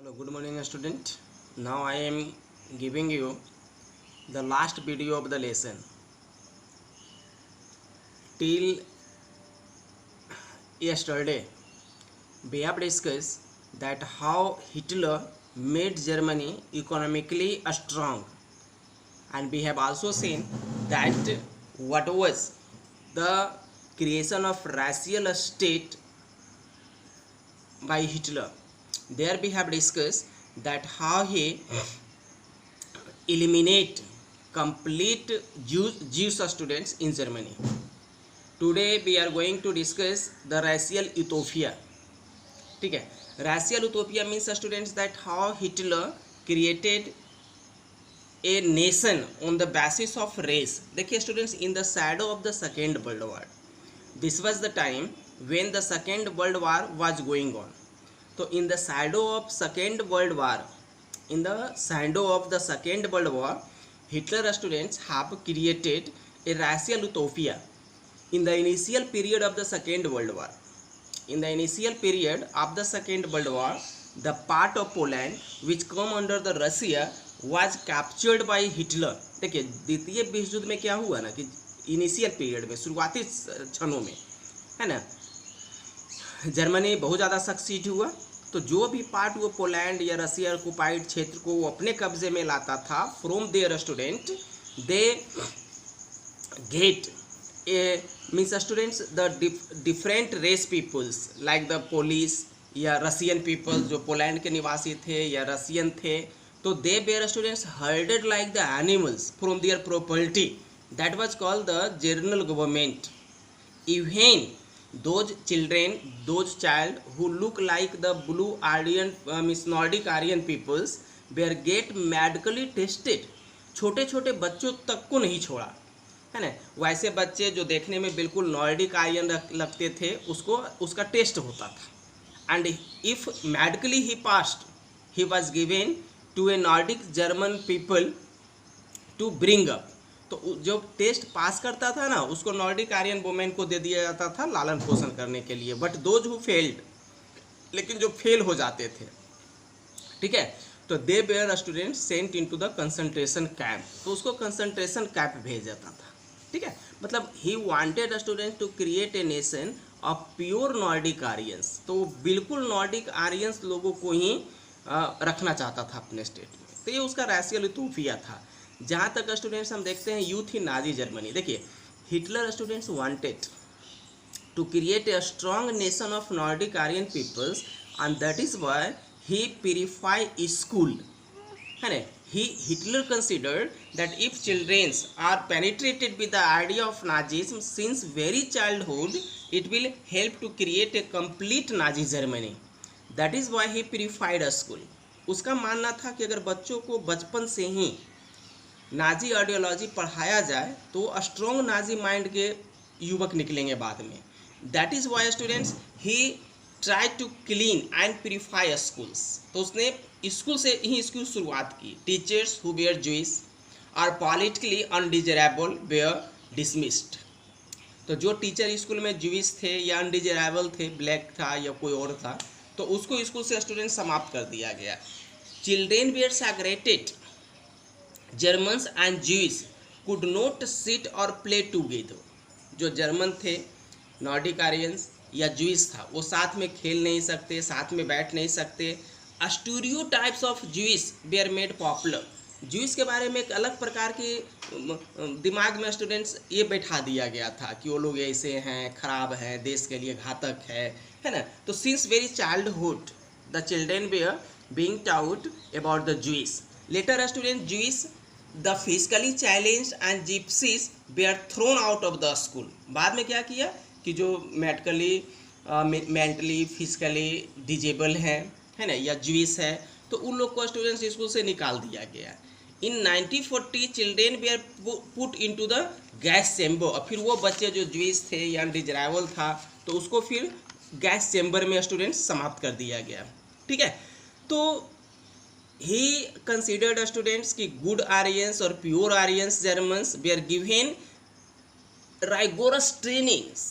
Hello, good morning, student. Now I am giving you the last video of the lesson. Till yesterday, we have discussed that how Hitler made Germany economically strong, and we have also seen that what was the creation of racial state by Hitler. There we have discussed that how he eliminate complete Jewish students in Germany. Today we are going to discuss the racial utopia. ठीक है, racial utopia means students that how Hitler created a nation on the basis of race. देखिए students, in the shadow of the second world war, this was the time when the second world war was going on. So in the shadow of second world war, in the shadow of the second world war, Hitler students have created a racial utopia in the initial period of the second world war. In the initial period of the second world war, the part of Poland which come under the Russia was captured by Hitler. देखिए द्वितीय विश्व युद्ध में क्या हुआ ना कि initial period में, शुरुआती क्षणों में, है ना, जर्मनी बहुत ज़्यादा सक्सीड हुआ. तो जो भी पार्ट वो पोलैंड या रसिया ऑक्युपाइड क्षेत्र को वो अपने कब्जे में लाता था, from there student they get a means students the different race peoples like the Polish या रसियन पीपल्स जो पोलैंड के निवासी थे या रसियन थे, तो they bare students herded like the animals from their property. That was called the general government. Even those children, those child who look like the blue Aryan means Nordic Aryan peoples were get medically tested. छोटे छोटे बच्चों तक को नहीं छोड़ा, है ना. वैसे बच्चे जो देखने में बिल्कुल नॉर्डिक आर्यन लगते थे, उसको उसका टेस्ट होता था. And if medically he passed, he was given to a Nordic German people to bring up. तो जो टेस्ट पास करता था ना, उसको नॉर्डिक आर्यन वुमेन को दे दिया जाता था लालन पोषण करने के लिए. बट दोज हु फेल्ड, लेकिन जो फेल हो जाते थे, ठीक है, तो they were student sent into the concentration camp. तो उसको कंसंट्रेशन कैंप भेज जाता था. ठीक है, मतलब he wanted student to create a nation of pure Nordic Aryans. तो बिल्कुल नॉर्डिक आर्यंस लोगों को ही रखना चाहता था अपने स्टेट में. तो ये उसका रैशियल यूटोपिया था. जहाँ तक स्टूडेंट्स हम देखते हैं यूथ इन नाजी जर्मनी, देखिए Hitler students wanted to create a strong nation of Nordic Aryan peoples and that is why he purify school, है ना. Hitler considered that if children are penetrated with the idea of Nazism since very childhood, it will help to create a complete Nazi Germany. That is why he purified a school. उसका मानना था कि अगर बच्चों को बचपन से ही Nazi ideology पढ़ाया जाए तो स्ट्रॉन्ग नाजी माइंड के युवक निकलेंगे बाद में. That is why students he try to clean and purify schools. तो उसने स्कूल से ही इसकी शुरुआत की. Teachers who were Jewish or politically undesirable were dismissed. तो जो टीचर स्कूल में जूइश थे या अनडिजरेबल थे, ब्लैक था या कोई और था, तो उसको स्कूल से स्टूडेंट समाप्त कर दिया गया. Children were segregated. Germans and Jews could not sit और प्ले टूगेदर. जो जर्मन थे, नॉर्डिक आर्यंस या ज्यूस था, वो साथ में खेल नहीं सकते, साथ में बैठ नहीं सकते. Stereotypes of juice were made popular. Juice के बारे में एक अलग प्रकार के दिमाग में स्टूडेंट्स ये बैठा दिया गया था कि वो लोग ऐसे हैं, खराब हैं, देश के लिए घातक है ना. तो since very childhood the children were being taught about the Jews. Later student Jews the physically challenge and gypsies were thrown out of the school. बाद में क्या किया कि जो मेडिकली मेंटली फिजिकली डिजेबल है ना, या ज्यूस है, तो उन लोग को स्टूडेंट्स स्कूल से निकाल दिया गया. In 1940 children were put into the gas chamber. और फिर वो बच्चे जो ज्यूस थे या अनडिजरेबल था, तो उसको फिर गैस चैम्बर में स्टूडेंट्स समाप्त कर दिया गया. ठीक है, तो he considered students कि good Aryans और pure Aryans Germans were given rigorous trainings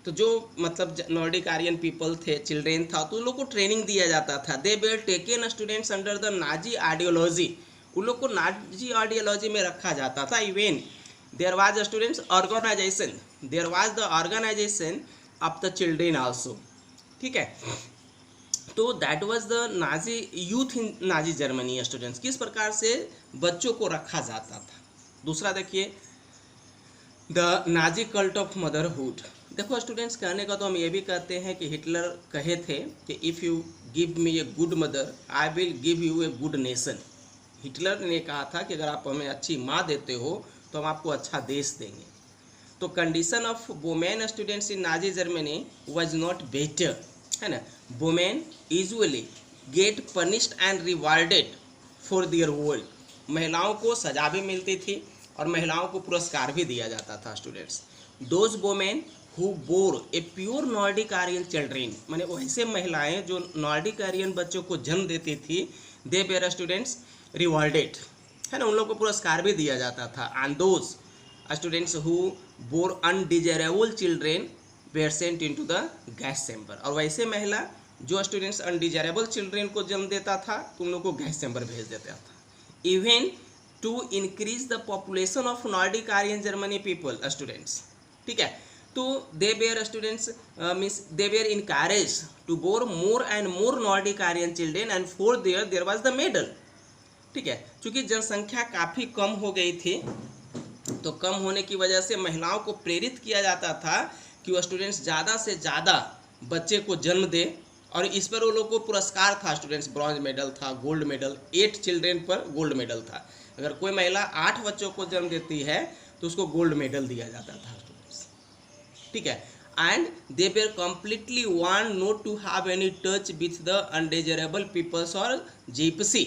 तो जो मतलब नॉर्डिक आर्यन पीपल थे, चिल्ड्रेन था, तो उन लोग को ट्रेनिंग दिया जाता था। They were taken students under the Nazi ideology, उन लोग को नाजी आइडियोलॉजी में रखा जाता था। Even there was students organisation, there was the organisation of the children also, ठीक है। तो that was the Nazi youth in Nazi Germany students, किस प्रकार से बच्चों को रखा जाता था। दूसरा देखिए, the Nazi cult of motherhood. देखो स्टूडेंट्स, कहने का तो हम ये भी कहते हैं कि हिटलर कहे थे कि if you give me a good mother I will give U a good nation. Hitler ने कहा था कि अगर आप हमें अच्छी माँ देते हो तो हम आपको अच्छा देश देंगे। तो condition of women students in Nazi Germany was not better, है ना। Women usually get punished and rewarded for their work, महिलाओं को सजा भी मिलती थी और महिलाओं को पुरस्कार भी दिया जाता था students. Those women who bore a pure Nordic Aryan children, माने वैसे महिलाएं जो नॉर्डिक आर्यन बच्चों को जन्म देती थी, दे वेर स्टूडेंट्स रिवार्डेड, है ना, उन लोगों को पुरस्कार भी दिया जाता था। And those students who bore undesirable children were sent into the gas chamber, और वैसे महिला जो स्टूडेंट्स अनडिजायरेबल चिल्ड्रेन को जन्म देता था तो उन लोगों को गैस चैम्बर भेज देता था। Even to increase the population of Nordic Aryan Germany people students, ठीक है। तो they were students means they were encourage to bore more and more Nordic Aryan children and for there was the medal, ठीक है। चूँकि जनसंख्या काफ़ी कम हो गई थी, तो कम होने की वजह से महिलाओं को प्रेरित किया जाता था कि वह स्टूडेंट्स ज़्यादा से ज़्यादा बच्चे को जन्म दे, और इस पर वो लोग को पुरस्कार था स्टूडेंट्स, ब्रॉन्ज मेडल था, गोल्ड मेडल, 8 चिल्ड्रेन पर गोल्ड मेडल था। अगर कोई महिला 8 बच्चों को जन्म देती है तो उसको गोल्ड मेडल दिया जाता था स्टूडेंट्स, ठीक है। And they were completely want not to have any touch with the undesirable peoples और जिप्सी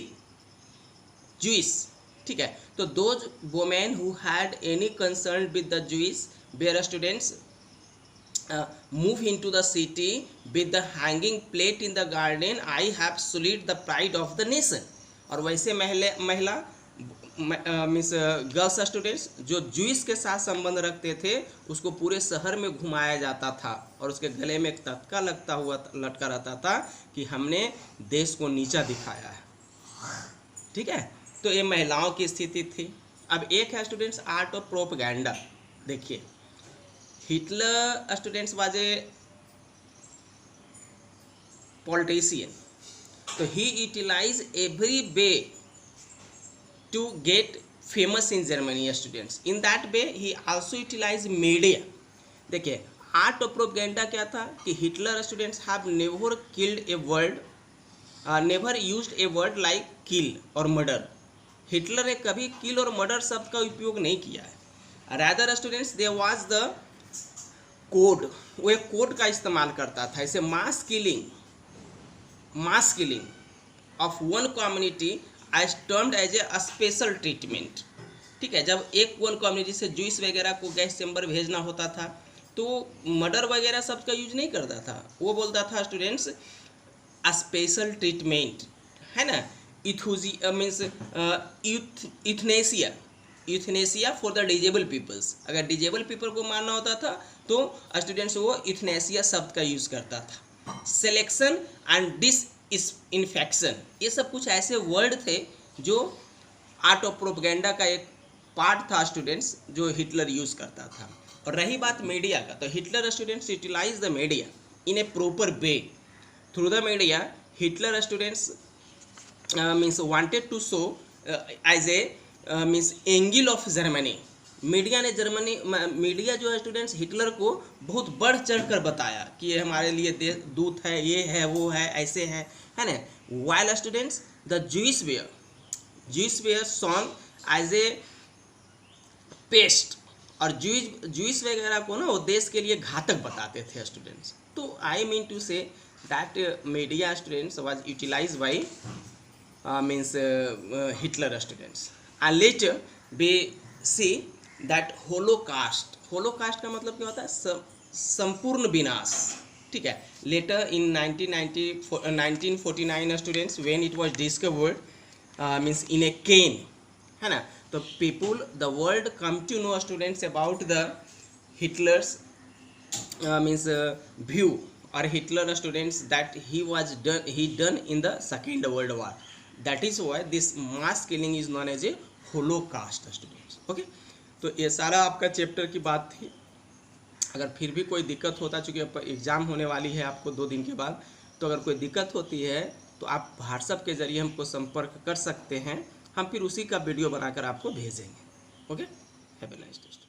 जूइस, ठीक है। तो those women who had any concern with the Jews were students move into the city with the hanging plate in the garden, I have salute the pride of the nation। और वैसे महिला means girls students जो Jewish के साथ संबंध रखते थे उसको पूरे शहर में घुमाया जाता था और उसके गले में एक तख्ता लटका रहता था कि हमने देश को नीचा दिखाया है, ठीक है। तो ये महिलाओं की स्थिति थी। अब एक है स्टूडेंट्स आर्ट ऑफ प्रोपेगेंडा। देखिए, Hitler students was a politician, तो he utilise every way to get famous in Germany students. In that way he also utilise media. देखिए, आर्ट ऑफ प्रोपेगेंडा क्या था कि Hitler students have never killed a word, never used a word like kill और murder. Hitler ने कभी किल और murder शब्द का उपयोग नहीं किया है। Rather students there was the code, वो एक कोड का इस्तेमाल करता था। इसे mass killing of one community as termed as a special treatment, ठीक है। जब एक वन कम्युनिटी से जूइस वगैरह को गैस चैम्बर भेजना होता था तो मर्डर वगैरह शब्द का यूज नहीं करता था, वो बोलता था स्टूडेंट्स स्पेशल ट्रीटमेंट, है ना। Means euthanasia for the disable peoples. अगर डिजेबल पीपल को मारना होता था तो स्टूडेंट्स वो यूथनेसिया शब्द का यूज़ करता था। सिलेक्शन एंड डिसइंफेक्शन, ये सब कुछ ऐसे वर्ड थे जो आर्ट ऑफ प्रोपेगेंडा का एक पार्ट था स्टूडेंट्स, जो हिटलर यूज़ करता था। और रही बात मीडिया का, तो Hitler students utilise the media in a proper way. Through the media Hitler students means wanted to show as a means angle of Germany. Media जो है स्टूडेंट्स हिटलर को बहुत बढ़ चढ़ कर बताया कि ये हमारे लिए दूत है, ये है, वो है, ऐसे है ना। While students the Jewish were shown as a pest, और जूइश वगैरह को ना वो देश के लिए घातक बताते थे स्टूडेंट्स। तो I mean to say that media students was utilise by means Hitler students. And later we see that holocaust का मतलब क्या होता है? संपूर्ण विनाश, ठीक है। Later in 1949 students when it was discovered means in a can, है ना। तो people the world come to know students about the Hitler's means view or Hitler students that he done in the Second World War. That is why this mass killing is known as a Holocaust students. Okay, तो ये सारा आपका chapter की बात थी. अगर फिर भी कोई दिक्कत होता, चूँकि एग्ज़ाम होने वाली है आपको 2 दिन के बाद, तो अगर कोई दिक्कत होती है तो आप व्हाट्सएप के ज़रिए हमको संपर्क कर सकते हैं. हम फिर उसी का वीडियो बनाकर आपको भेजेंगे. Okay, have a nice day.